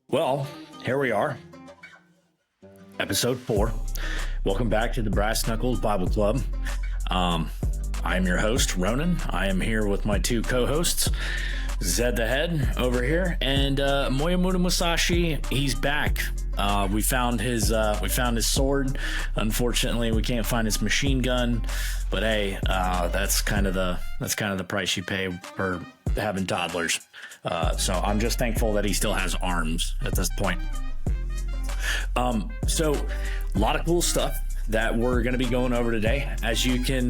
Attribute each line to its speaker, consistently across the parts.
Speaker 1: Well, here we are, episode 4. Welcome back to the Brass Knuckles Bible Club. I am your host, Ronan. I am here with my two co-hosts, Zed the Head over here, and Moyamune Musashi. He's back. We found his sword. Unfortunately, we can't find his machine gun. But hey, that's kind of the price you pay for having toddlers. So I'm just thankful that he still has arms at this point. So a lot of cool stuff that we're going to be going over today. As you can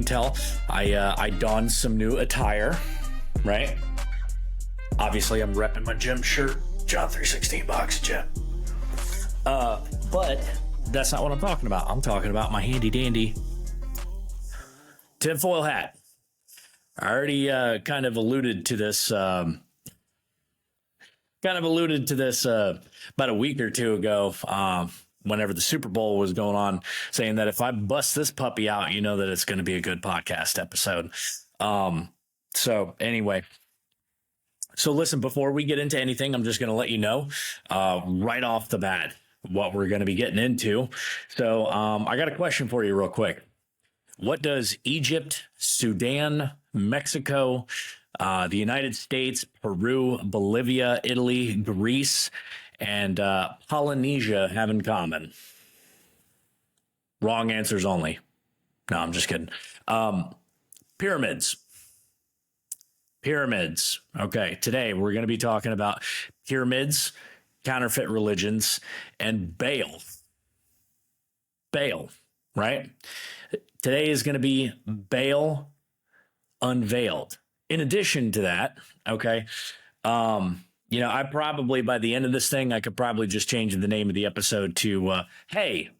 Speaker 1: tell, I donned some new attire, right? Obviously, I'm repping my gym shirt, John 316 box gym. But that's not what I'm talking about. I'm talking about my handy dandy tinfoil hat. I already kind of alluded to this about a week or two ago, whenever the Super Bowl was going on, saying that if I bust this puppy out, you know that it's going to be a good podcast episode. So anyway, so listen, before we get into anything, I'm just going to let you know right off the bat what we're going to be getting into. So I got a question for you real quick. What does Egypt, Sudan, Mexico, the United States, Peru, Bolivia, Italy, Greece, and Polynesia have in common? Wrong answers only. No, I'm just kidding. Pyramids. Pyramids. Okay, today we're going to be talking about pyramids, counterfeit religions, and Baal. Baal, right? Today is going to be Baal Unveiled. In addition to that, okay, I probably, by the end of this thing, I could probably just change the name of the episode to, hey,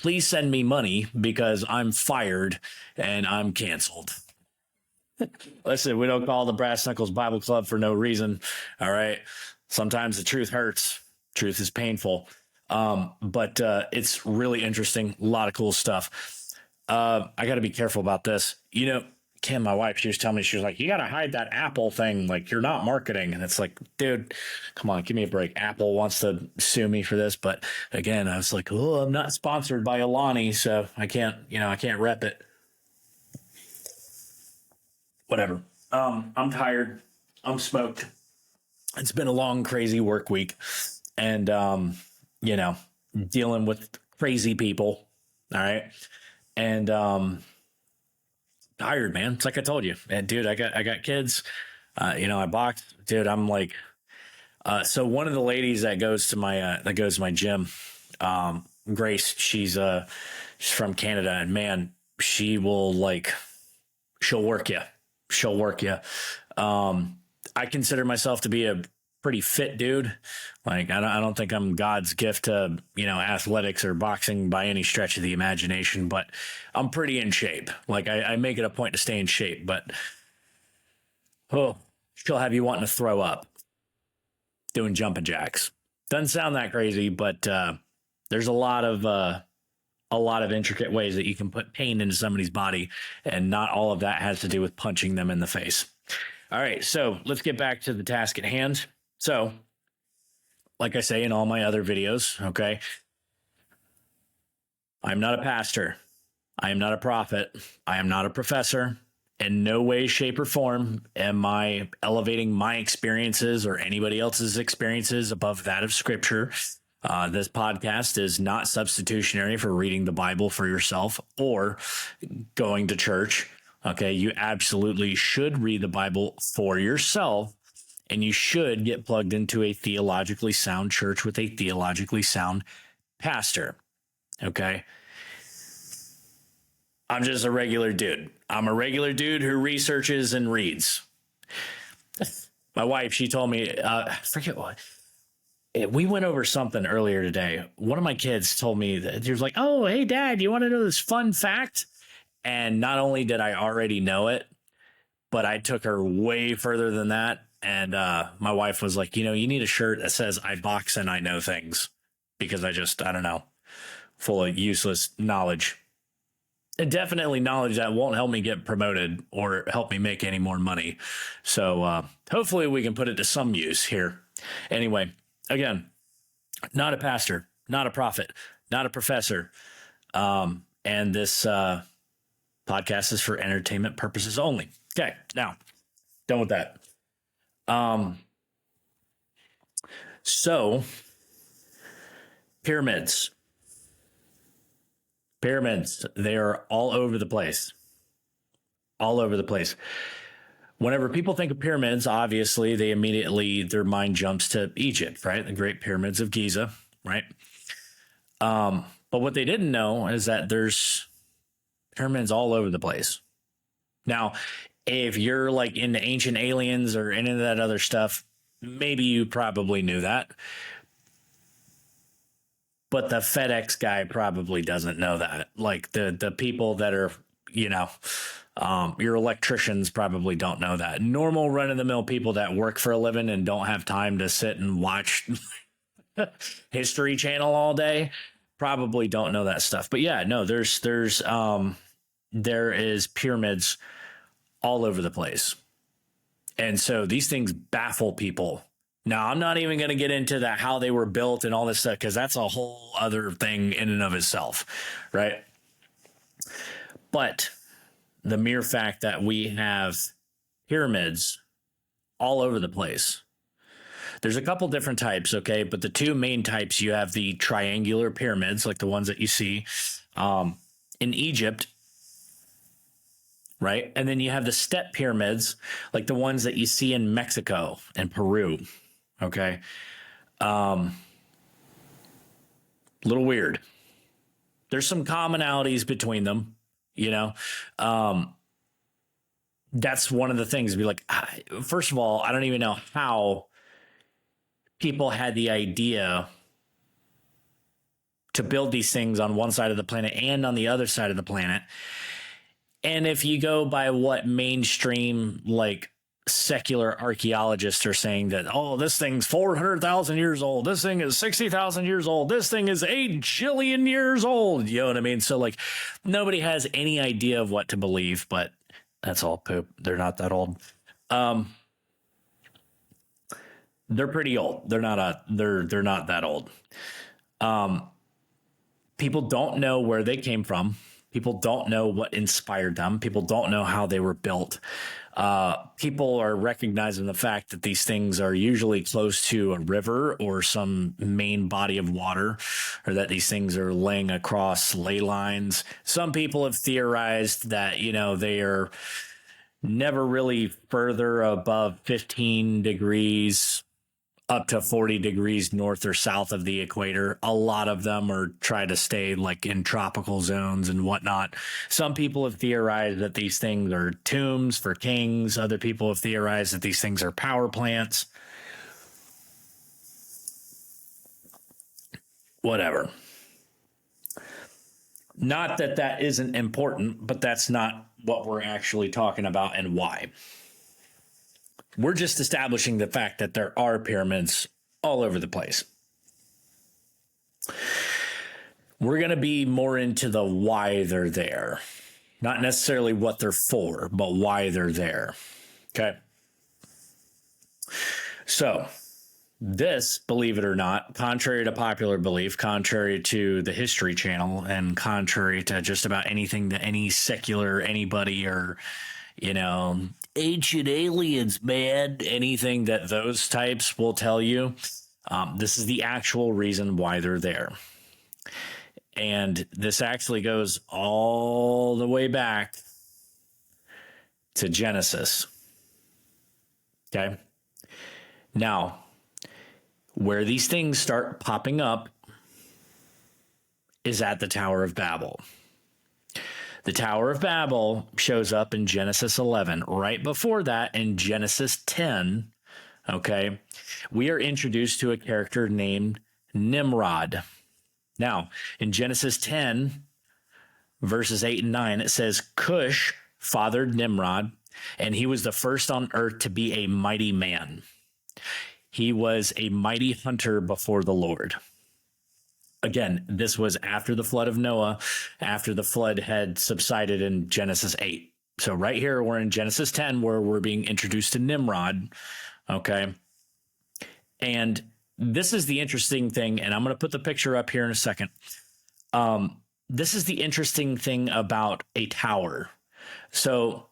Speaker 1: please send me money because I'm fired and I'm canceled. Listen, we don't call the Brass Knuckles Bible Club for no reason. All right. Sometimes the truth hurts. Truth is painful. But it's really interesting. A lot of cool stuff. I got to be careful about this. Kim, my wife, she was telling me, she was like, you got to hide that Apple thing. Like, you're not marketing. And it's like, dude, come on, give me a break. Apple wants to sue me for this. But again, I was like, oh, I'm not sponsored by Alani, so I can't rep it. Whatever. I'm tired. I'm smoked. It's been a long, crazy work week. And, dealing with crazy people. All right. And, tired, man. It's like I told you, and dude, I got kids. I boxed, dude. I'm like, so one of the ladies that goes to my gym, Grace, she's from Canada, and man, she'll work you. She'll work you. I consider myself to be a pretty fit dude. Like, I don't think I'm God's gift to, athletics or boxing by any stretch of the imagination, but I'm pretty in shape. Like, I make it a point to stay in shape, but she'll have you wanting to throw up doing jumping jacks. Doesn't sound that crazy, but there's a lot of intricate ways that you can put pain into somebody's body, and not all of that has to do with punching them in the face. All right, so let's get back to the task at hand. So, like I say in all my other videos, okay, I'm not a pastor. I am not a prophet. I am not a professor. In no way, shape, or form am I elevating my experiences or anybody else's experiences above that of Scripture. This podcast is not substitutionary for reading the Bible for yourself or going to church. Okay, you absolutely should read the Bible for yourself, and you should get plugged into a theologically sound church with a theologically sound pastor. Okay? I'm just a regular dude. I'm a regular dude who researches and reads. My wife, she told me, I forget what. We went over something earlier today. One of my kids told me that he was like, oh, hey, Dad, you want to know this fun fact? And not only did I already know it, but I took her way further than that. And my wife was like, you need a shirt that says I box and I know things, because I don't know, full of useless knowledge. And definitely knowledge that won't help me get promoted or help me make any more money. So hopefully we can put it to some use here Anyway, again, not a pastor, not a prophet, not a professor. And this podcast is for entertainment purposes only. Okay, now, done with that. So, pyramids. Pyramids, they are all over the place. All over the place. Whenever people think of pyramids, obviously they immediately, their mind jumps to Egypt, right? The Great Pyramids of Giza, right? But what they didn't know is that there's pyramids all over the place. Now, if you're like into ancient aliens or any of that other stuff, maybe you probably knew that. But the FedEx guy probably doesn't know that. Like the people that are, your electricians probably don't know that. Normal run-of-the-mill people that work for a living and don't have time to sit and watch History Channel all day probably don't know that stuff. But yeah, no, there is pyramids all over the place. And so these things baffle people. Now, I'm not even going to get into that, how they were built and all this stuff, because that's a whole other thing in and of itself, right? But the mere fact that we have pyramids all over the place. There's a couple different types, okay? But the two main types, you have the triangular pyramids, like the ones that you see in Egypt, right? And then you have the step pyramids, like the ones that you see in Mexico and Peru, okay? Little weird. There's some commonalities between them, that's one of the things. Be like, first of all, I don't even know how people had the idea to build these things on one side of the planet and on the other side of the planet. And if you go by what mainstream, like secular archaeologists are saying, that, oh, this thing's 400,000 years old. This thing is 60,000 years old. This thing is 8 jillion years old. You know what I mean? So like nobody has any idea of what to believe, but that's all poop. They're not that old. They're pretty old. They're not that old. People don't know where they came from. People don't know what inspired them. People don't know how they were built. People are recognizing the fact that these things are usually close to a river or some main body of water, or that these things are laying across ley lines. Some people have theorized that, they are never really further above 15 degrees up to 40 degrees north or south of the equator. A lot of them are trying to stay like in tropical zones and whatnot. Some people have theorized that these things are tombs for kings. Other people have theorized that these things are power plants. Whatever. Not that that isn't important, but that's not what we're actually talking about and why. We're just establishing the fact that there are pyramids all over the place. We're going to be more into the why they're there. Not necessarily what they're for, but why they're there. Okay. So this, believe it or not, contrary to popular belief, contrary to the History Channel, and contrary to just about anything that any secular anybody or, ancient aliens, man, anything that those types will tell you, this is the actual reason why they're there. And this actually goes all the way back to Genesis. Okay. Now, where these things start popping up is at the Tower of Babel. The Tower of Babel shows up in Genesis 11. Right before that, in Genesis 10, okay, we are introduced to a character named Nimrod. Now, in Genesis 10, verses 8 and 9, it says, Cush fathered Nimrod, and he was the first on earth to be a mighty man. He was a mighty hunter before the Lord. Again, this was after the flood of Noah, after the flood had subsided in Genesis 8. So right here, we're in Genesis 10, where we're being introduced to Nimrod, okay? And this is the interesting thing, and I'm going to put the picture up here in a second. This is the interesting thing about a tower. So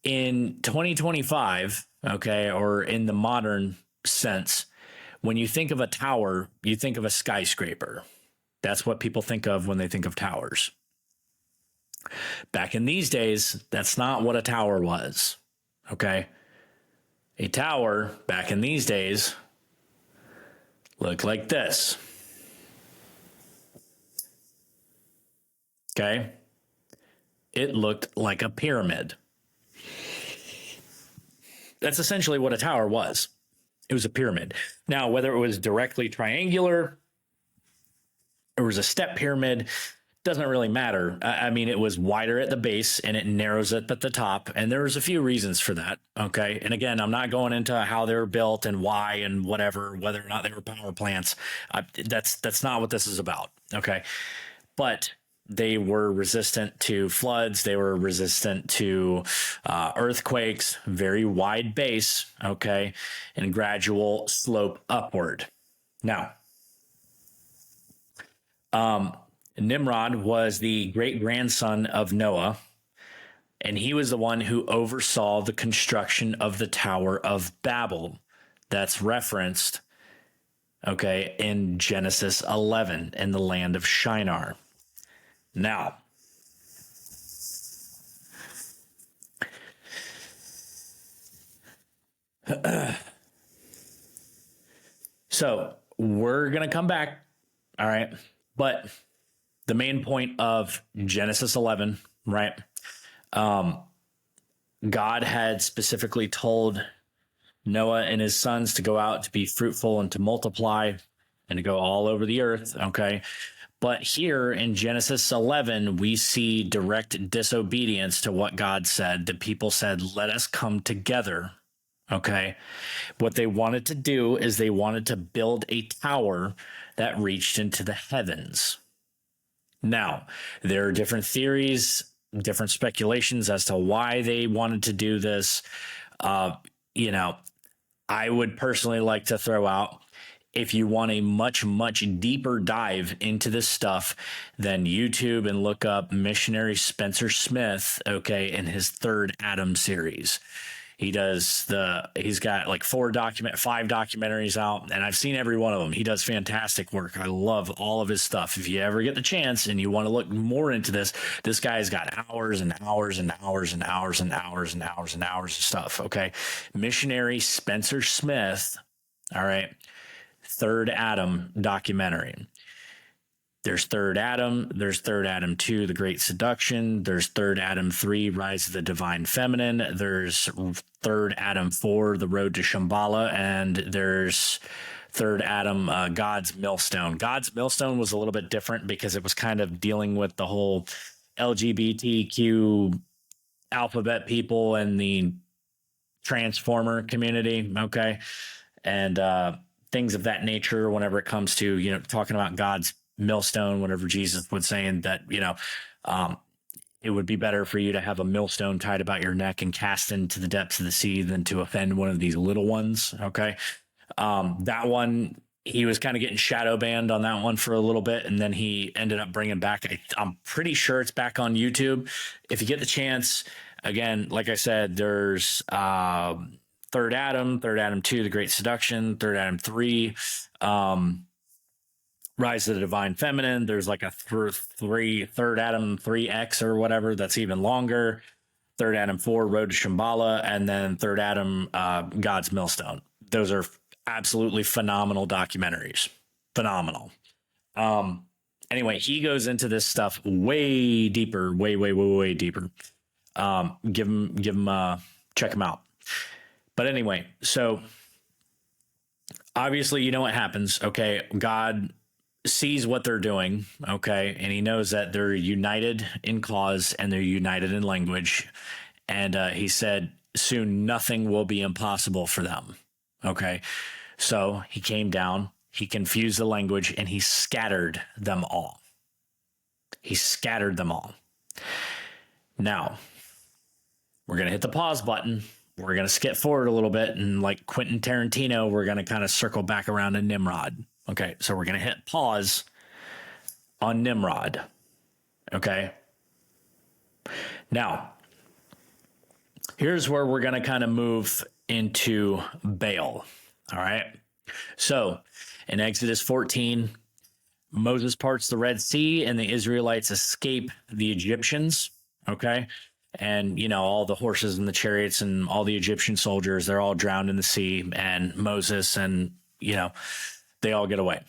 Speaker 1: in 2025, okay, or in the modern sense, when you think of a tower, you think of a skyscraper. That's what people think of when they think of towers. Back in these days, that's not what a tower was, okay? A tower back in these days looked like this. Okay? It looked like a pyramid. That's essentially what a tower was. It was a pyramid. Now, whether it was directly triangular or was a step pyramid, doesn't really matter. I mean, it was wider at the base and it narrows it at the top. And there was a few reasons for that. Okay. And again, I'm not going into how they were built and why and whatever, whether or not they were power plants. That's not what this is about. Okay. But they were resistant to floods. They were resistant to earthquakes, very wide base. Okay. And gradual slope upward. Now, Nimrod was the great grandson of Noah, and he was the one who oversaw the construction of the Tower of Babel that's referenced, okay, in Genesis 11 in the land of Shinar. Now, so we're going to come back, all right, but the main point of Genesis 11, right? God had specifically told Noah and his sons to go out to be fruitful and to multiply and to go all over the earth, okay? But here in Genesis 11, we see direct disobedience to what God said. The people said, let us come together, okay? What they wanted to do is they wanted to build a tower that reached into the heavens. Now, there are different theories, different speculations as to why they wanted to do this. You know, I would personally like to throw out, if you want a much, much deeper dive into this stuff, then YouTube and look up missionary Spencer Smith, okay, in his Third Adam series. He's got like 5 documentaries out, and I've seen every one of them. He does fantastic work. I love all of his stuff. If you ever get the chance and you want to look more into this guy's got hours and hours and hours and hours and hours and hours and hours of stuff. Okay. Missionary Spencer Smith. All right. Third Adam documentary. There's Third Adam. There's Third Adam 2, The Great Seduction. There's Third Adam 3, Rise of the Divine Feminine. There's Third Adam 4, The Road to Shambhala. And there's Third Adam, God's Millstone. God's Millstone was a little bit different because it was kind of dealing with the whole LGBTQ alphabet people and the transformer community. Okay. And things of that nature whenever it comes to, you know, talking about God's millstone, whenever Jesus was saying that, you know, it would be better for you to have a millstone tied about your neck and cast into the depths of the sea than to offend one of these little ones. Okay. That one, he was kind of getting shadow banned on that one for a little bit. And then he ended up bringing back, I'm pretty sure it's back on YouTube. If you get the chance, again, like I said, there's Third Adam 2, The Great Seduction, Third Adam 3, Rise of the Divine Feminine. There's like a Third Adam 3X or whatever that's even longer. Third Adam 4, Road to Shambhala, and then Third Adam, God's Millstone. Those are absolutely phenomenal documentaries. Phenomenal. Anyway, he goes into this stuff way deeper, way deeper. Check him out. But anyway, so obviously, you know what happens. Okay. God sees what they're doing. Okay. And he knows that they're united in cause and they're united in language. And he said, soon nothing will be impossible for them. Okay. So he came down, he confused the language, and he scattered them all. He scattered them all. Now, we're going to hit the pause button. we're going to skip forward a little bit, and like Quentin Tarantino, we're going to kind of circle back around to Nimrod. Okay, so we're going to hit pause on Nimrod. Okay. Now, here's where we're going to kind of move into Baal. All right. So in Exodus 14, Moses parts the Red Sea and the Israelites escape the Egyptians. Okay. And, you know, all the horses and the chariots and all the Egyptian soldiers, they're all drowned in the sea, and Moses and, you know, they all get away.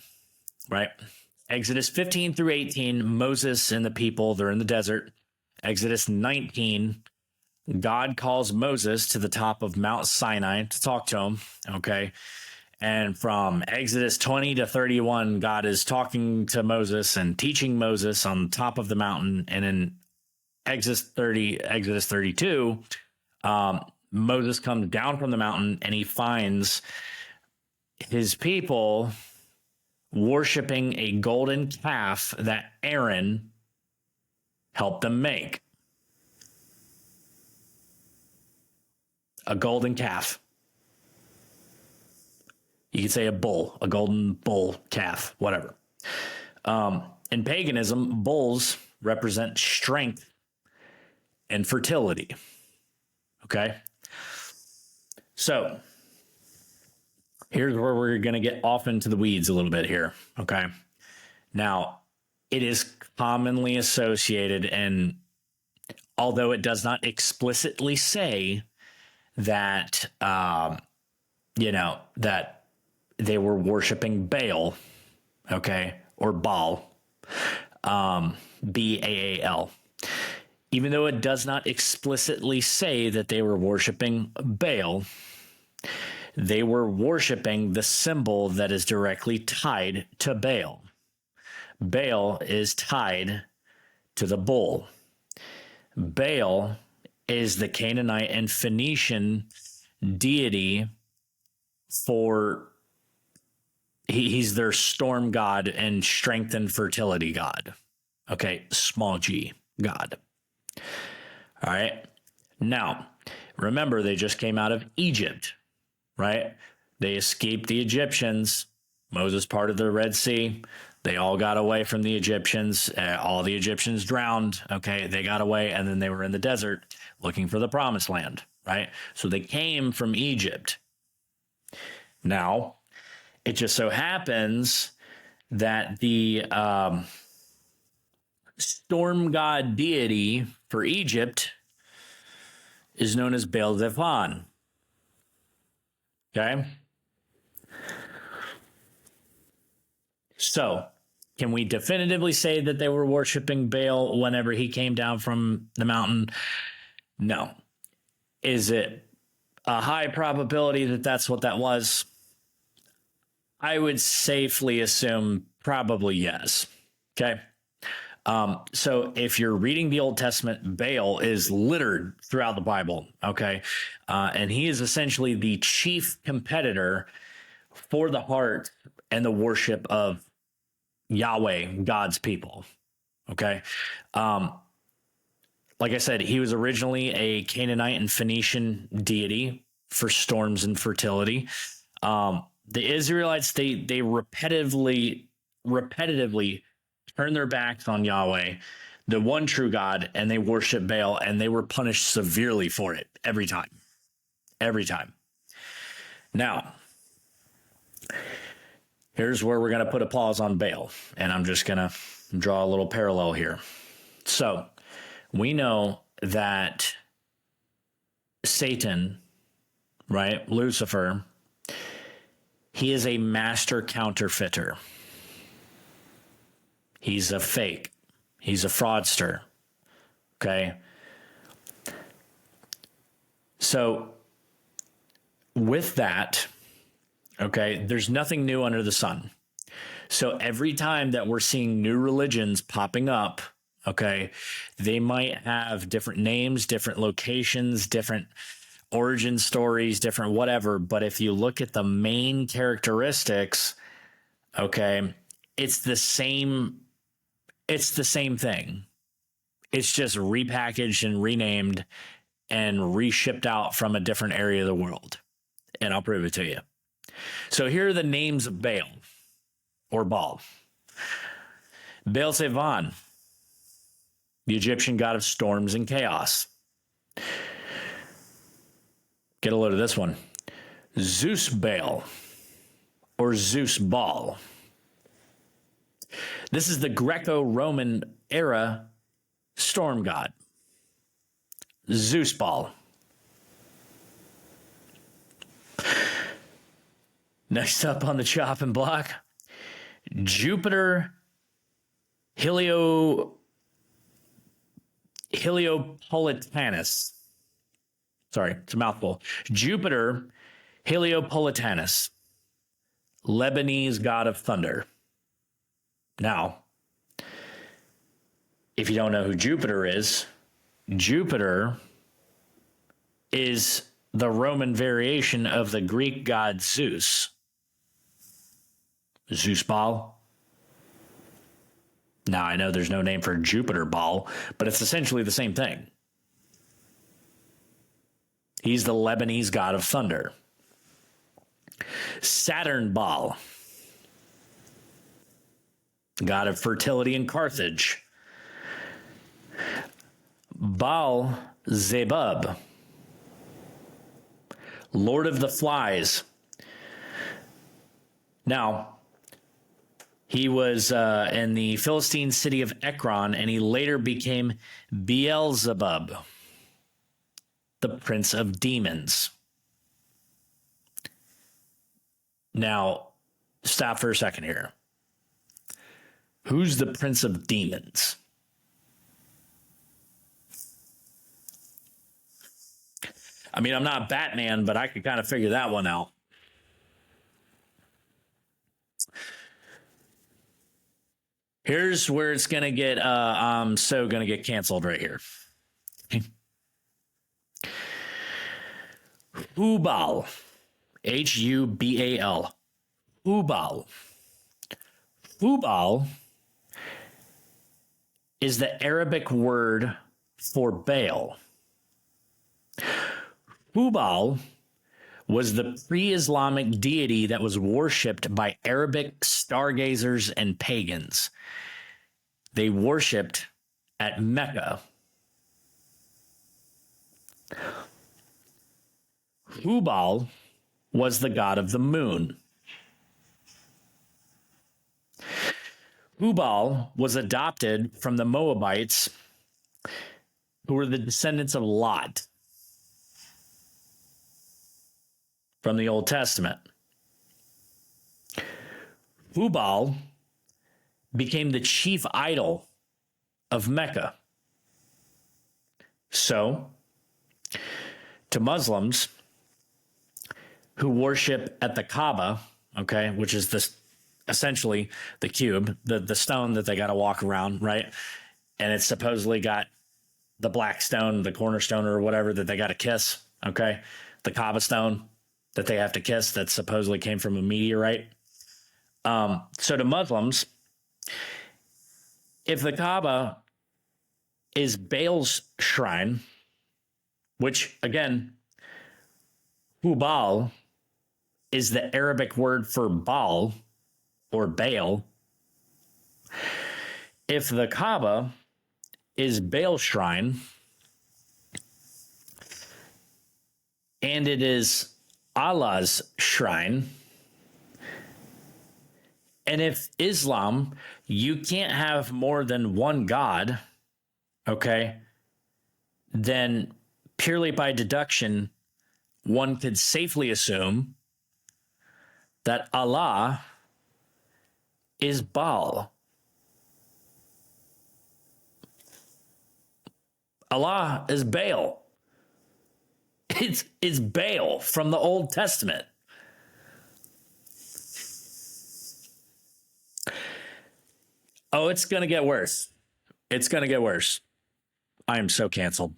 Speaker 1: Right. Exodus 15 through 18, Moses and the people, they're in the desert. Exodus 19, God calls Moses to the top of Mount Sinai to talk to him. Okay. And from Exodus 20 to 31, God is talking to Moses and teaching Moses on top of the mountain. And in Exodus 32, Moses comes down from the mountain and he finds his people worshiping a golden calf that Aaron helped them make. A golden calf. You could say a bull, a golden bull calf, whatever. In paganism, bulls represent strength and fertility. Okay. So here's where we're going to get off into the weeds a little bit here. Okay. Now, it is commonly associated, and although it does not explicitly say that, you know, that they were worshiping Baal, okay, or Baal, Baal. Even though it does not explicitly say that they were worshiping Baal, they were worshiping the symbol that is directly tied to Baal. Baal is tied to the bull. Baal is the Canaanite and Phoenician deity for, he's their storm god and strength and fertility god. Okay, small g, God. All right. Now, remember, they just came out of Egypt, right? They escaped the Egyptians. Moses parted the Red Sea. They all got away from the Egyptians. All the Egyptians drowned. Okay, they got away, and then they were in the desert looking for the promised land, right? So they came from Egypt. Now, it just so happens that the storm god deity for Egypt is known as Baal Zephon. Okay? So, can we definitively say that they were worshiping Baal whenever he came down from the mountain? No. Is it a high probability that that's what that was? I would safely assume probably yes. Okay. So if you're reading the Old Testament, Baal is littered throughout the Bible. Okay. And he is essentially the chief competitor for the heart and the worship of Yahweh, God's people. Okay. Like I said, he was originally a Canaanite and Phoenician deity for storms and fertility. The Israelites, they repetitively turned their backs on Yahweh, the one true God, and they worship Baal, and they were punished severely for it every time. Every time. Now, here's where we're going to put a pause on Baal, and I'm just going to draw a little parallel here. So, we know that Satan, right, Lucifer, he is a master counterfeiter. He's a fake. He's a fraudster. Okay. So with that, okay, there's nothing new under the sun. So every time that we're seeing new religions popping up, okay, they might have different names, different locations, different origin stories, different whatever. But if you look at the main characteristics, okay, it's the same thing. It's just repackaged and renamed and reshipped out from a different area of the world. And I'll prove it to you. So here are the names of Baal or Baal. Baal Zevan, the Egyptian god of storms and chaos. Get a load of this one. Zeus Baal or Zeus Baal. This is the Greco-Roman era storm god. Zeus Baal. Next up on the chopping block, Jupiter Heliopolitanus. Sorry, it's a mouthful. Jupiter Heliopolitanus, Lebanese god of thunder. Now, if you don't know who Jupiter is the Roman variation of the Greek god Zeus. Zeus Baal. Now, I know there's no name for Jupiter Baal, but it's essentially the same thing. He's the Lebanese god of thunder. Saturn Baal, god of fertility in Carthage. Baal Zebub, Lord of the Flies. Now, he was in the Philistine city of Ekron, and he later became Beelzebub, the prince of demons. Now, stop for a second here. Who's the prince of demons? I mean, I'm not Batman, but I could kind of figure that one out. Here's where it's going to get, I'm so going to get canceled right here. Hubal, Hubal. Hubal. Hubal is the Arabic word for Baal. Hubal was the pre-Islamic deity that was worshipped by Arabic stargazers and pagans. They worshipped at Mecca. Hubal was the god of the moon. Hubal was adopted from the Moabites, who were the descendants of Lot from the Old Testament. Hubal became the chief idol of Mecca. So, to Muslims who worship at the Kaaba, okay, which is this essentially the cube, the stone that they got to walk around, right? And it's supposedly got the black stone, the cornerstone or whatever that they got to kiss, okay? The Kaaba stone that they have to kiss that supposedly came from a meteorite. So to Muslims, if the Kaaba is Baal's shrine, which again, Hubal is the Arabic word for Baal or Baal. If the Kaaba is Baal's shrine and it is Allah's shrine, and if Islam, you can't have more than one God, okay, then purely by deduction, one could safely assume that Allah is Baal. Allah is Baal. It's Baal from the Old Testament. Oh, it's going to get worse. It's going to get worse. I am so canceled.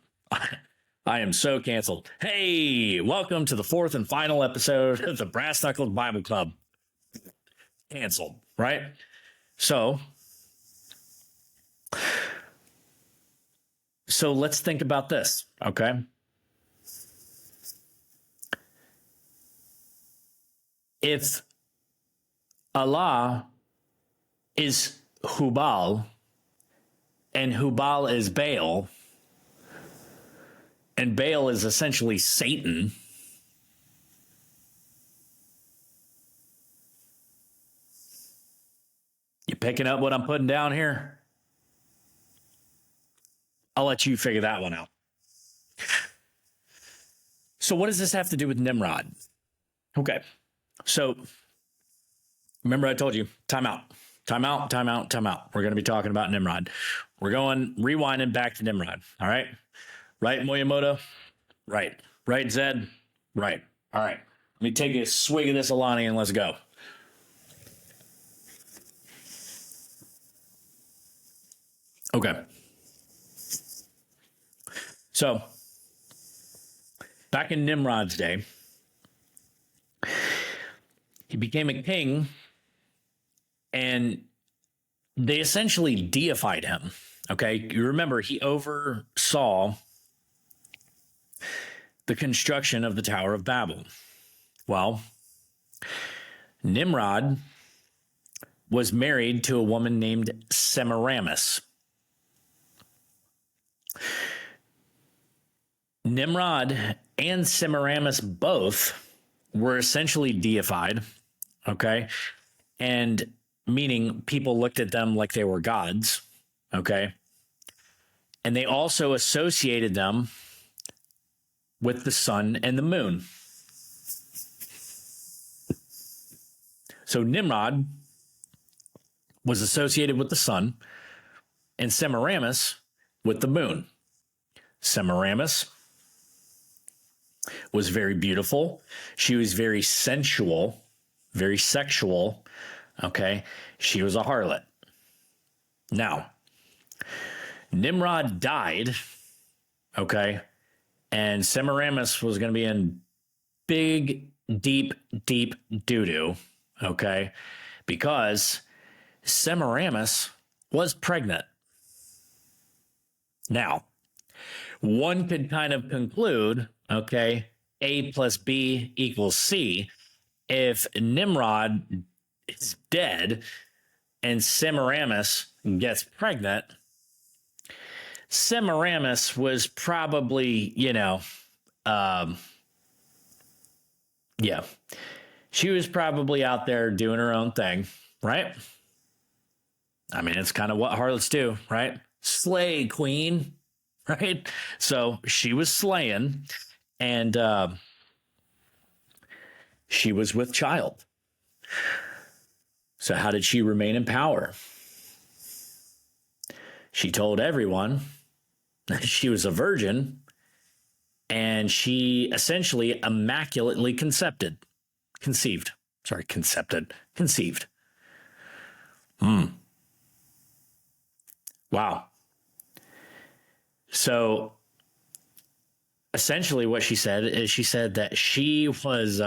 Speaker 1: I am so canceled. Hey, welcome to the fourth and final episode of the Brass Knuckles Bible Club. Canceled, right? So let's think about this, okay? if Allah is Hubal and Hubal is Baal, and Baal is essentially Satan, you picking up what I'm putting down here? I'll let you figure that one out. So what does this have to do with Nimrod? Okay. So remember I told you, time out. We're going to be talking about Nimrod. We're going rewinding back to Nimrod. All right. Right, Moyamoto? Right. Right, Zed? Right. All right. Let me take a swig of this Alani and let's go. Okay. So, back in Nimrod's day, he became a king, and they essentially deified him. Okay. You remember he oversaw the construction of the Tower of Babel. Well, Nimrod was married to a woman named Semiramis. Nimrod and Semiramis both were essentially deified, okay? And meaning people looked at them like they were gods, okay? And they also associated them with the sun and the moon. So Nimrod was associated with the sun and Semiramis with the moon. Semiramis was very beautiful. She was very sensual, very sexual. Okay. She was a harlot. Now, Nimrod died. Okay. And Semiramis was going to be in big, deep doo-doo. Okay. Because Semiramis was pregnant. Now, one could kind of conclude, okay, A plus B equals C. If Nimrod is dead and Semiramis gets pregnant, Semiramis was probably, she was probably out there doing her own thing, right? I mean, it's kind of what harlots do, right? Slay, queen, right? So she was slaying, and she was with child. So how did she remain in power? She told everyone that she was a virgin, and she essentially immaculately conceived. Wow. So essentially what she said is she said that she was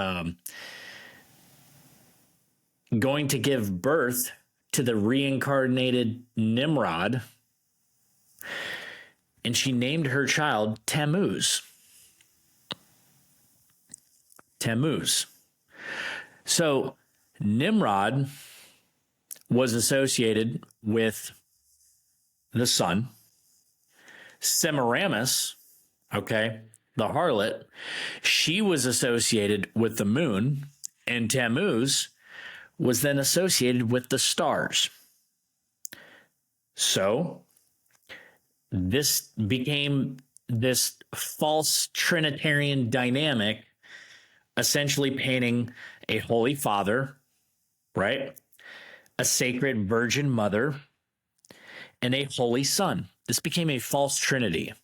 Speaker 1: going to give birth to the reincarnated Nimrod, and she named her child Tammuz. So Nimrod was associated with the sun. Semiramis, okay, the harlot, she was associated with the moon, and Tammuz was then associated with the stars. So this became this false Trinitarian dynamic, essentially painting a holy father, right? A sacred virgin mother, and a holy son. This became a false trinity.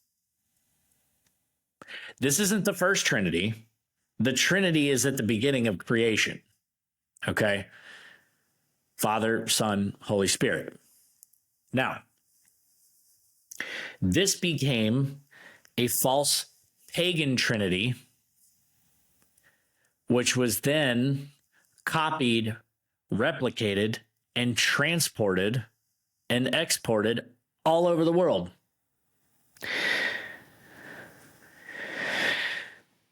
Speaker 1: This isn't the first trinity. The trinity is at the beginning of creation. Okay? Father, Son, Holy Spirit. Now, this became a false pagan trinity, which was then copied, replicated, and transported and exported all over the world.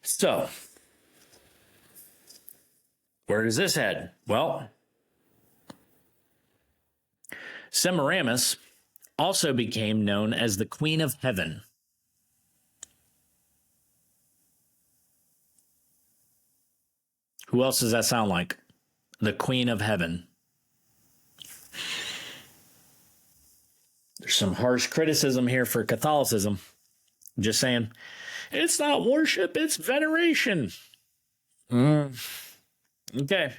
Speaker 1: So, Where does this head? Well, Semiramis also became known as the Queen of Heaven. Who else does that sound like? The Queen of Heaven. There's some harsh criticism here for Catholicism. I'm just saying, it's not worship, it's veneration. Okay.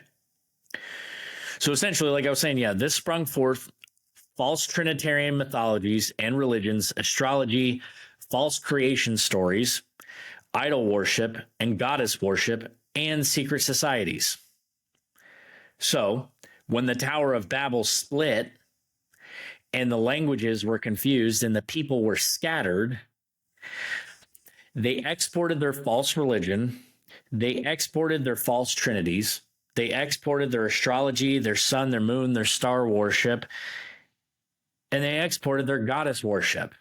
Speaker 1: So essentially, like I was saying, yeah, this sprung forth false Trinitarian mythologies and religions, astrology, false creation stories, idol worship, and goddess worship, and secret societies. So, when the Tower of Babel split and the languages were confused and the people were scattered, they exported their false religion, they exported their false trinities, they exported their astrology, their sun, their moon, their star worship, and they exported their goddess worship.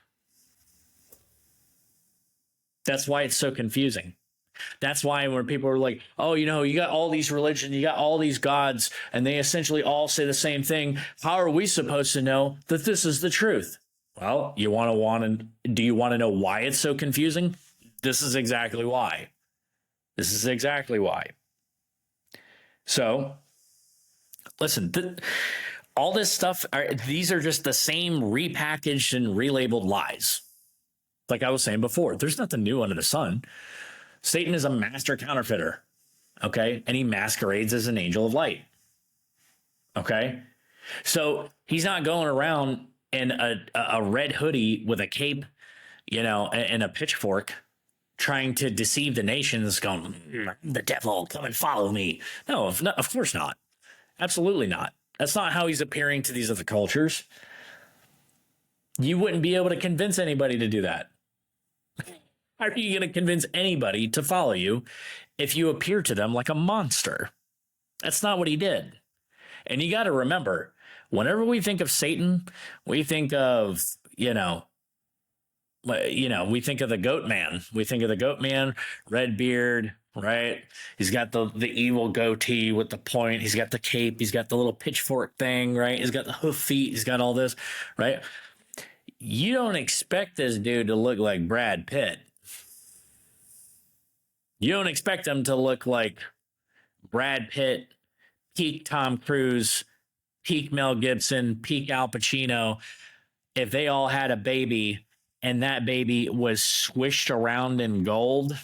Speaker 1: That's why it's so confusing. That's why when people are like, oh, you know, you got all these religions, you got all these gods, and they essentially all say the same thing. How are we supposed to know that this is the truth? Well, do you want to know why it's so confusing? This is exactly why. This is exactly why. So, listen, all this stuff, these are just the same repackaged and relabeled lies. Like I was saying before, there's nothing new under the sun. Satan is a master counterfeiter, okay? And he masquerades as an angel of light, okay? So he's not going around in a red hoodie with a cape, you know, and a pitchfork trying to deceive the nations going, the devil, come and follow me. No, of course not. Absolutely not. That's not how he's appearing to these other cultures. You wouldn't be able to convince anybody to do that. How are you going to convince anybody to follow you if you appear to them like a monster? That's not what he did. And you got to remember, whenever we think of Satan, we think of, we think of the goat man. We think of the goat man, red beard, right? He's got the evil goatee with the point. He's got the cape. He's got the little pitchfork thing, right? He's got the hoof feet. He's got all this, right? You don't expect this dude to look like Brad Pitt. You don't expect him to look like Brad Pitt, peak Tom Cruise, peak Mel Gibson, peak Al Pacino. If they all had a baby and that baby was swished around in gold,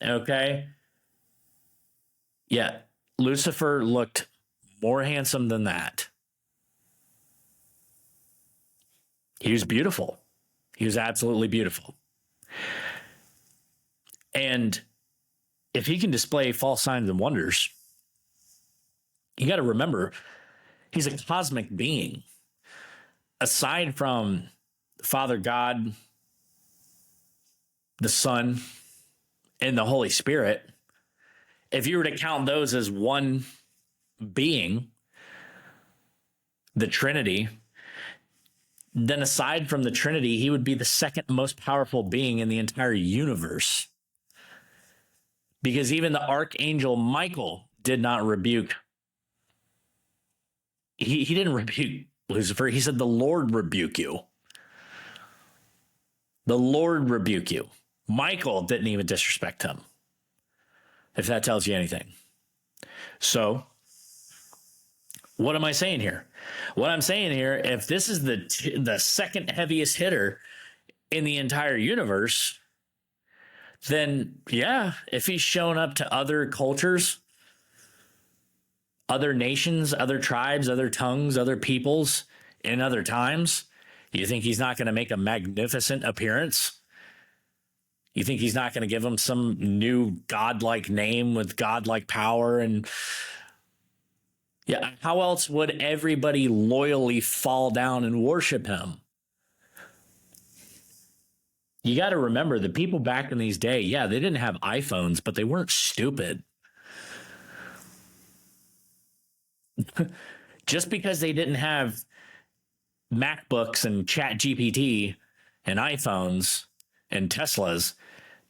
Speaker 1: okay? Yeah, Lucifer looked more handsome than that. He was beautiful. He was absolutely beautiful. And if he can display false signs and wonders, you got to remember, he's a cosmic being. Aside from Father God, the Son, and the Holy Spirit, if you were to count those as one being, the Trinity, then aside from the Trinity, he would be the second most powerful being in the entire universe. Because even the Archangel Michael did not rebuke. He didn't rebuke Lucifer. He said, the Lord rebuke you. The Lord rebuke you. Michael didn't even disrespect him, if that tells you anything. So, what am I saying here? What I'm saying here, if this is the second heaviest hitter in the entire universe, then yeah, if he's shown up to other cultures, other nations, other tribes, other tongues, other peoples in other times, you think he's not going to make a magnificent appearance? You think he's not going to give them some new godlike name with godlike power? And yeah, how else would everybody loyally fall down and worship him? You got to remember, the people back in these days, yeah, they didn't have iPhones, but they weren't stupid. Just because they didn't have MacBooks and ChatGPT and iPhones and Teslas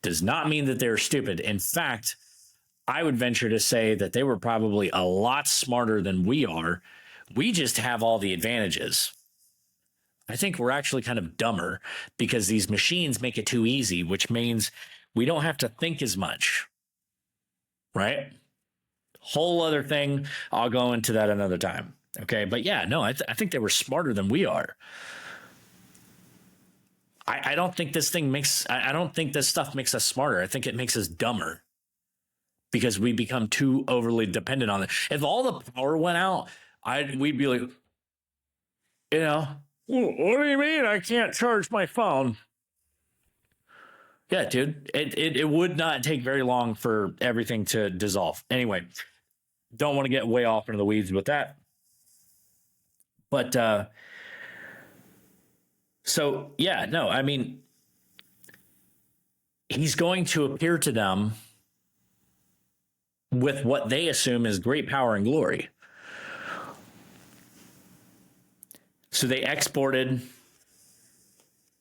Speaker 1: does not mean that they're stupid. In fact, I would venture to say that they were probably a lot smarter than we are. We just have all the advantages. I think we're actually kind of dumber because these machines make it too easy, which means we don't have to think as much. Right? Whole other thing. I'll go into that another time. Okay. But yeah, no, I think they were smarter than we are. I don't think this thing makes, I don't think this stuff makes us smarter. I think it makes us dumber because we become too overly dependent on it. If all the power went out, we'd be like, you know, what do you mean I can't charge my phone? Yeah, dude, it would not take very long for everything to dissolve. Anyway, don't want to get way off into the weeds with that. But so yeah, no, I mean, he's going to appear to them with what they assume is great power and glory. So they exported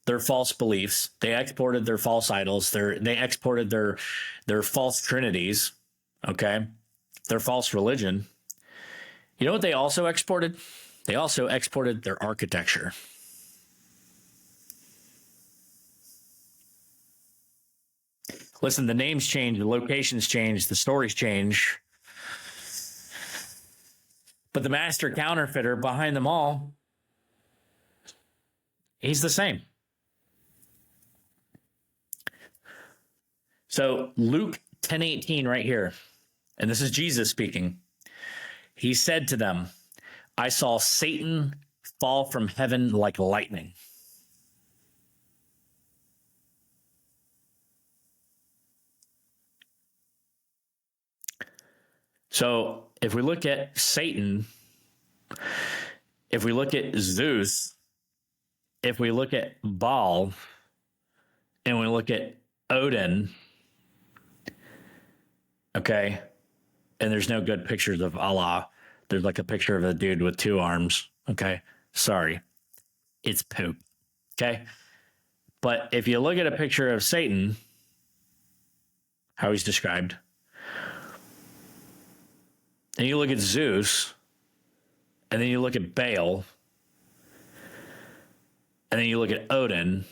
Speaker 1: their false beliefs. They exported their false idols. They exported their false trinities. Okay. Their false religion. You know what they also exported? They also exported their architecture. Listen, the names change, the locations change, the stories change. But the master counterfeiter behind them all, he's the same. So Luke 10:18 right here, and this is Jesus speaking. He said to them, I saw Satan fall from heaven like lightning. So if we look at Satan, if we look at Zeus, if we look at Baal, and we look at Odin, okay, and there's no good pictures of Allah. There's like a picture of a dude with two arms, okay? Sorry. It's poop, okay? But if you look at a picture of Satan, how he's described, and you look at Zeus, and then you look at Baal, and then you look at Odin,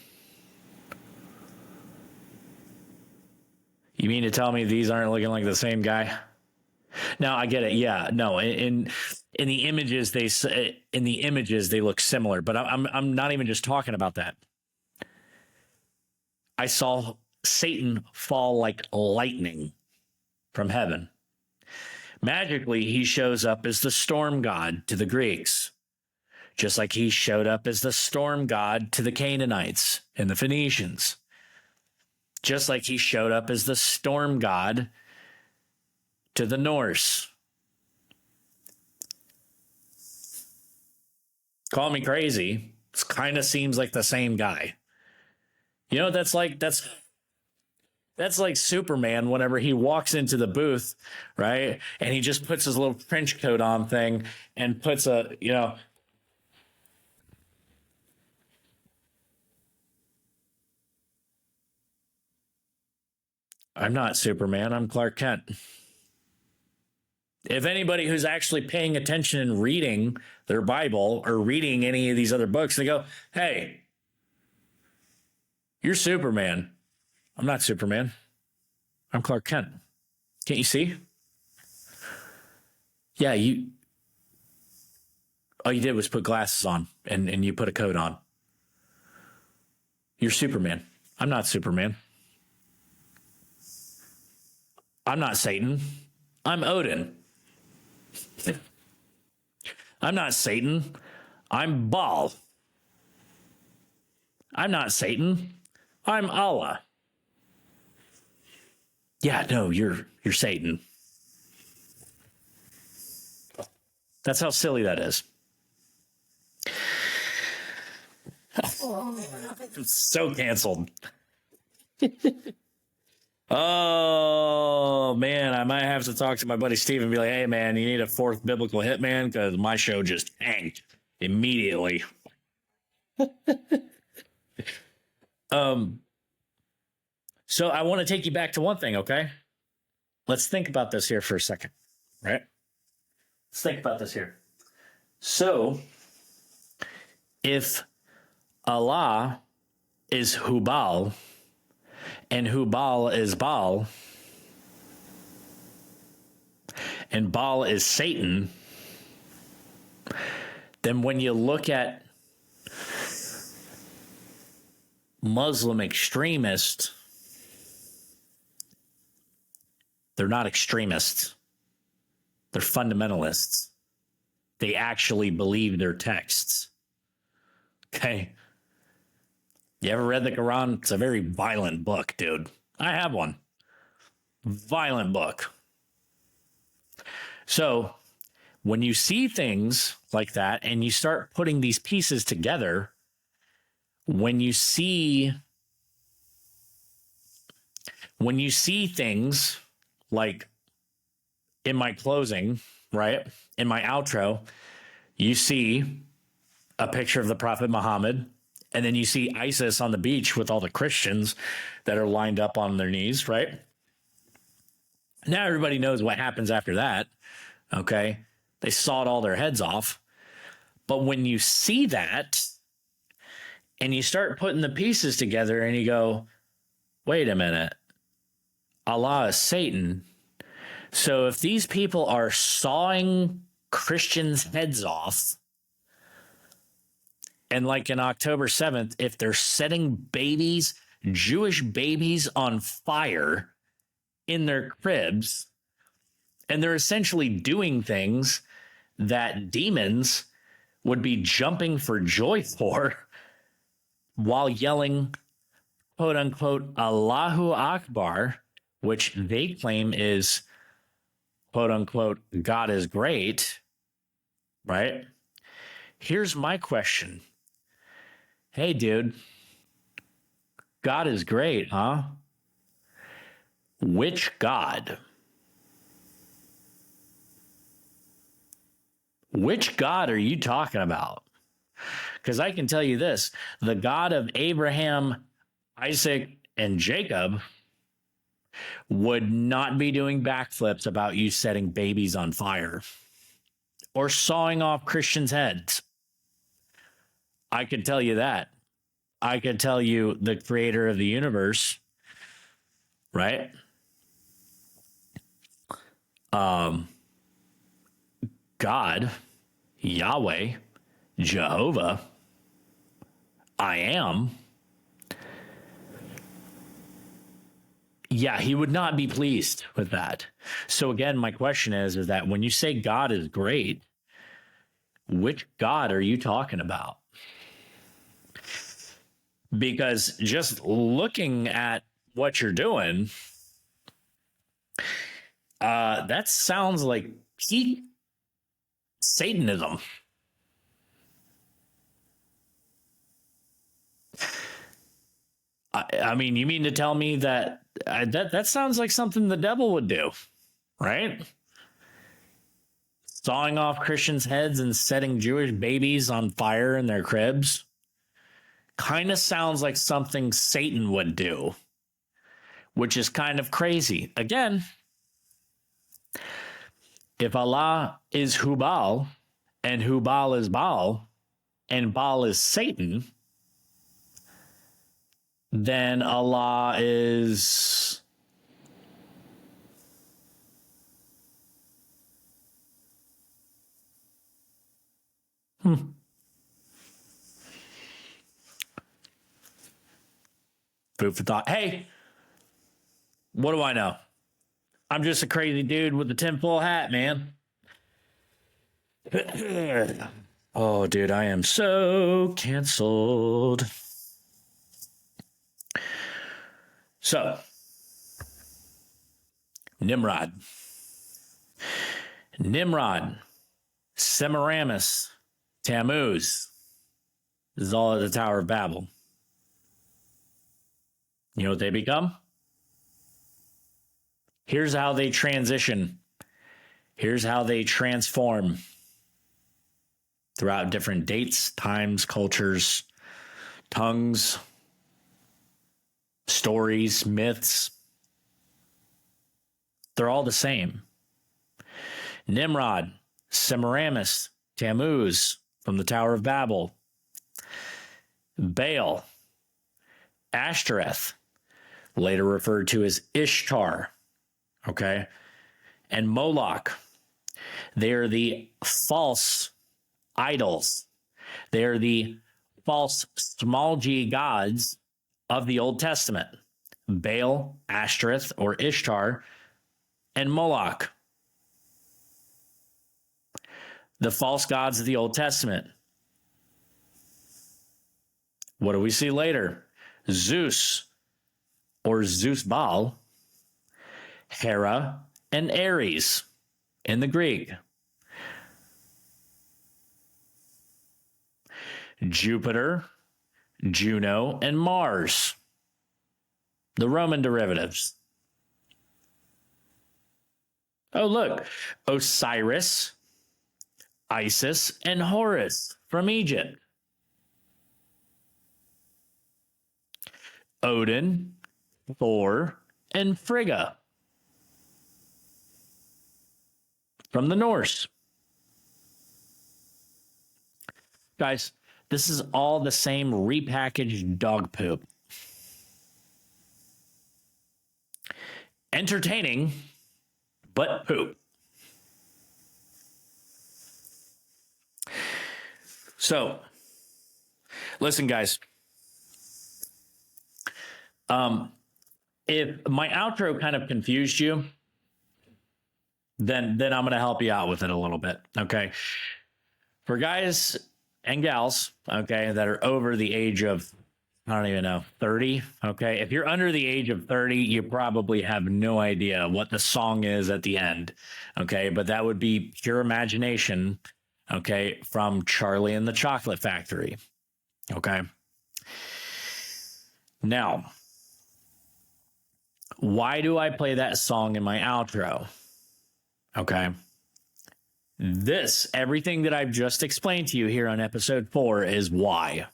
Speaker 1: you mean to tell me these aren't looking like the same guy? Now I get it. Yeah, no. In the images they look similar, but I'm not even just talking about that. I saw Satan fall like lightning from heaven. Magically, he shows up as the storm god to the Greeks, just like he showed up as the storm god to the Canaanites and the Phoenicians, just like he showed up as the storm god to the Norse. Call me crazy. It kind of seems like the same guy. You know what that's like? That's like Superman whenever he walks into the booth, right? And he just puts his little trench coat on thing and puts a, you know, I'm not Superman, I'm Clark Kent. If anybody who's actually paying attention and reading their Bible or reading any of these other books, they go, hey, you're Superman. I'm not Superman. I'm Clark Kent. Can't you see? Yeah, all you did was put glasses on and you put a coat on. You're Superman. I'm not Superman. I'm not Satan. I'm Odin. I'm not Satan. I'm Baal. I'm not Satan. I'm Allah. Yeah, no, you're Satan. That's how silly that is. I'm so canceled. Oh man, I might have to talk to my buddy Steve and be like, hey man, you need a fourth biblical hitman because my show just tanked immediately. So I want to take you back to one thing, okay? let's think about this here for a second, right? Let's think about this here. So, if Allah is Hubal and Hubal is Baal and Baal is Satan, then when you look at Muslim extremists, they're not extremists. They're fundamentalists. They actually believe their texts. Okay. You ever read the Quran? It's a very violent book, dude. I have one. Violent book. So when you see things like that and you start putting these pieces together, when you see things like in my closing, right? In my outro, you see a picture of the Prophet Muhammad, and then you see ISIS on the beach with all the Christians that are lined up on their knees, right? Now everybody knows what happens after that, okay? They sawed all their heads off. But when you see that and you start putting the pieces together and you go, wait a minute, Allah is Satan. So if these people are sawing Christians' heads off, and like in October 7th, if they're setting babies, Jewish babies on fire in their cribs, and they're essentially doing things that demons would be jumping for joy for while yelling, quote unquote, Allahu Akbar, which they claim is, quote unquote, God is great, right? Here's my question. Hey, dude, God is great, huh? Which God? Which God are you talking about? Because I can tell you this, the God of Abraham, Isaac, and Jacob would not be doing backflips about you setting babies on fire or sawing off Christians' heads. I can tell you that. I can tell you the creator of the universe, right? God, Yahweh, Jehovah, I am. Yeah, he would not be pleased with that. So again, my question is that when you say God is great, which God are you talking about? Because just looking at what you're doing, that sounds like peak Satanism. I mean, you mean to tell me that that sounds like something the devil would do, right? Sawing off Christians' heads and setting Jewish babies on fire in their cribs kind of sounds like something Satan would do, which is kind of crazy. Again, if Allah is Hubal and Hubal is Baal and Baal is Satan, then Allah is food for thought. Hey, what do I know? I'm just a crazy dude with a tinfoil hat, man. Oh, dude, I am so canceled. So, Nimrod, Semiramis, Tammuz. This is all at the Tower of Babel. You know what they become? Here's how they transition. Here's how they transform throughout different dates, times, cultures, tongues, stories, myths. They're all the same. Nimrod, Semiramis, Tammuz from the Tower of Babel, Baal, Ashtoreth, later referred to as Ishtar, okay, and Moloch. They are the false idols. They are the false small g gods of the Old Testament. Baal, Ashtoreth, or Ishtar, and Moloch. The false gods of the Old Testament. What do we see later? Zeus, or Zeus Baal, Hera, and Ares in the Greek. Jupiter, Juno, and Mars, the Roman derivatives. Oh, look, Osiris, Isis, and Horus from Egypt. Odin, Thor, and Frigga from the Norse. Guys, this is all the same repackaged dog poop. Entertaining, but poop. So, listen, guys. If my outro kind of confused you, then I'm going to help you out with it a little bit. Okay. For guys and gals, okay, that are over the age of, I don't even know, 30. Okay. If you're under the age of 30, you probably have no idea what the song is at the end. Okay. But that would be pure imagination. Okay. From Charlie and the Chocolate Factory. Okay. Now, why do I play that song in my outro? Okay. Everything that I've just explained to you here on episode 4 is why.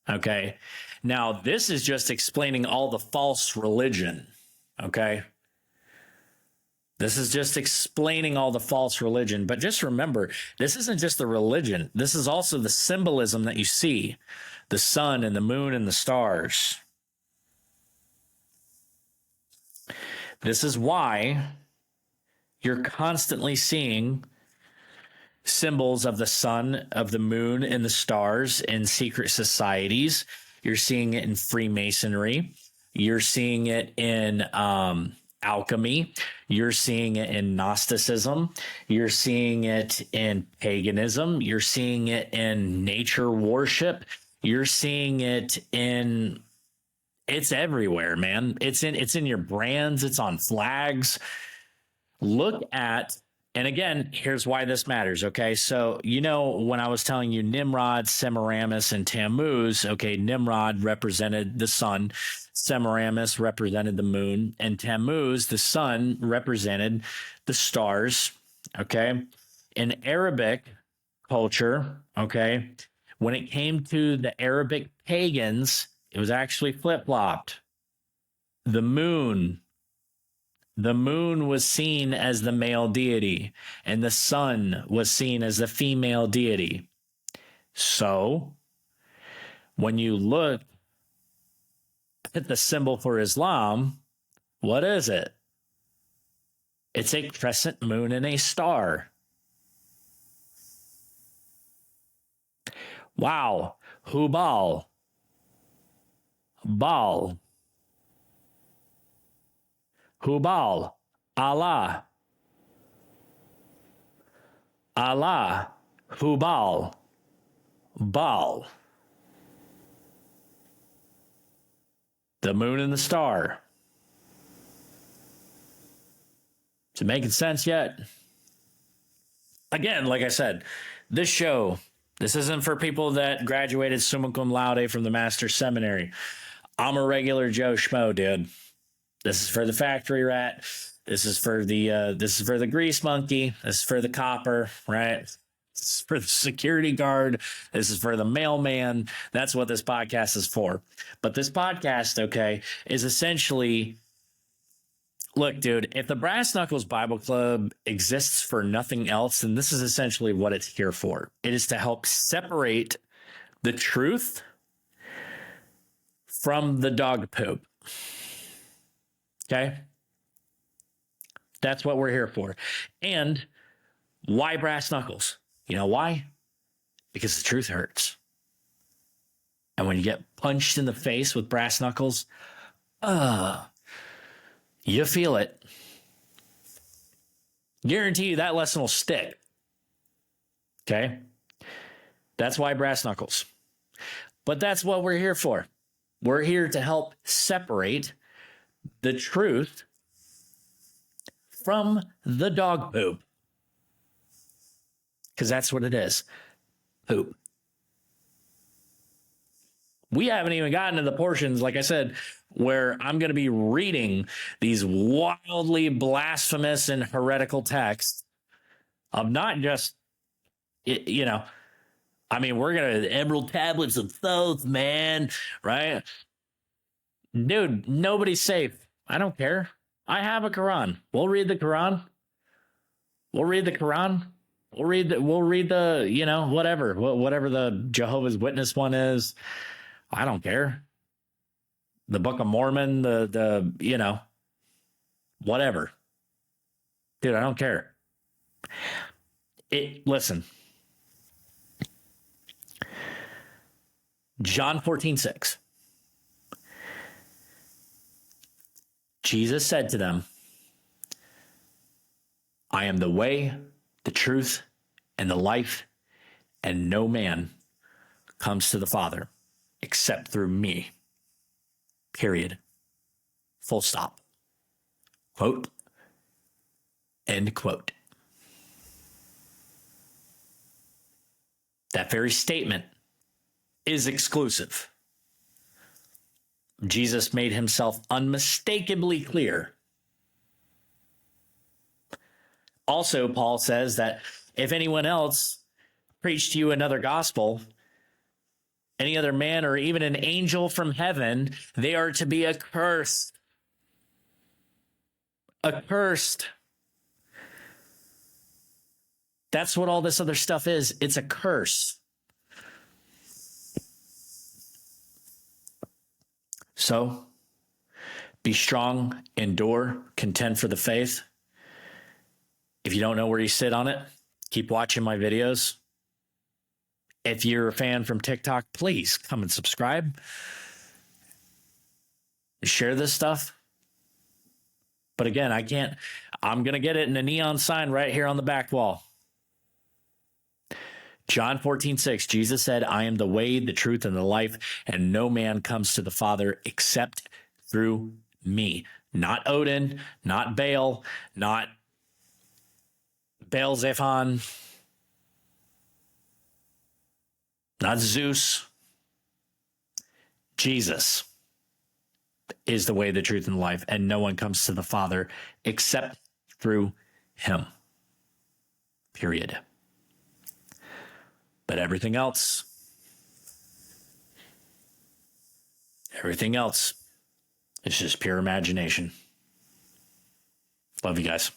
Speaker 1: Okay. Now, this is just explaining all the false religion. Okay. This is just explaining all the false religion. But just remember, this isn't just the religion. This is also the symbolism that you see. The sun and the moon and the stars. This is why you're constantly seeing symbols of the sun, of the moon, and the stars in secret societies. You're seeing it in Freemasonry. You're seeing it in alchemy. You're seeing it in Gnosticism. You're seeing it in paganism. You're seeing it in nature worship. You're seeing it in... It's everywhere, man. It's in your brands. It's on flags. Look at, and again, here's why this matters, okay? So, when I was telling you Nimrod, Semiramis, and Tammuz, okay, Nimrod represented the sun, Semiramis represented the moon, and Tammuz, the sun, represented the stars, okay? In Arabic culture, okay, when it came to the Arabic pagans, it was actually flip-flopped. The moon was seen as the male deity, and the sun was seen as the female deity. So, when you look at the symbol for Islam, what is it? It's a crescent moon and a star. Wow. Hubal. Baal. Hubal. Allah. Allah. Hubal. Baal. The moon and the star. Is it making sense yet? Again, like I said, this isn't for people that graduated summa cum laude from the Master's Seminary. I'm a regular Joe Schmo, dude. This is for the factory rat. This is for the grease monkey. This is for the copper, right? This is for the security guard. This is for the mailman. That's what this podcast is for. But this podcast, okay, is essentially Look, dude, if the Brass Knuckles Bible Club exists for nothing else, then this is essentially what it's here for. It is to help separate the truth from the dog poop. Okay? That's what we're here for. And why brass knuckles? You know why? Because the truth hurts. And when you get punched in the face with brass knuckles, you feel it. Guarantee you that lesson will stick. Okay? That's why brass knuckles. But that's what we're here for. We're here to help separate the truth from the dog poop. Because that's what it is. Poop. We haven't even gotten to the portions, like I said, where I'm going to be reading these wildly blasphemous and heretical texts of not just, you know, I mean, we're going to emerald tablets of Thoth, man, right? Dude, nobody's safe. I don't care. I have a Quran. We'll read the Quran. We'll read the Quran. We'll read the, you know, whatever the Jehovah's Witness one is. I don't care. The Book of Mormon, the you know, whatever. Dude, I don't care. Listen. John 14:6. Jesus said to them, I am the way, the truth, and the life, and no man comes to the Father except through me. Period. Full stop. Quote. End quote. That very statement is exclusive. Jesus made himself unmistakably clear. Also, Paul says that if anyone else preached to you another gospel, any other man or even an angel from heaven, they are to be accursed. Accursed. That's what all this other stuff is. It's a curse. So, be strong, endure, contend for the faith. If you don't know where you sit on it, keep watching my videos. If you're a fan from TikTok, please come and subscribe. Share this stuff. But again, I'm going to get it in a neon sign right here on the back wall. John 14:6, Jesus said, I am the way, the truth, and the life, and no man comes to the Father except through me. Not Odin, not Baal, not Baal Zephon, not Zeus. Jesus is the way, the truth, and the life, and no one comes to the Father except through him. Period. But everything else is just pure imagination. Love you guys.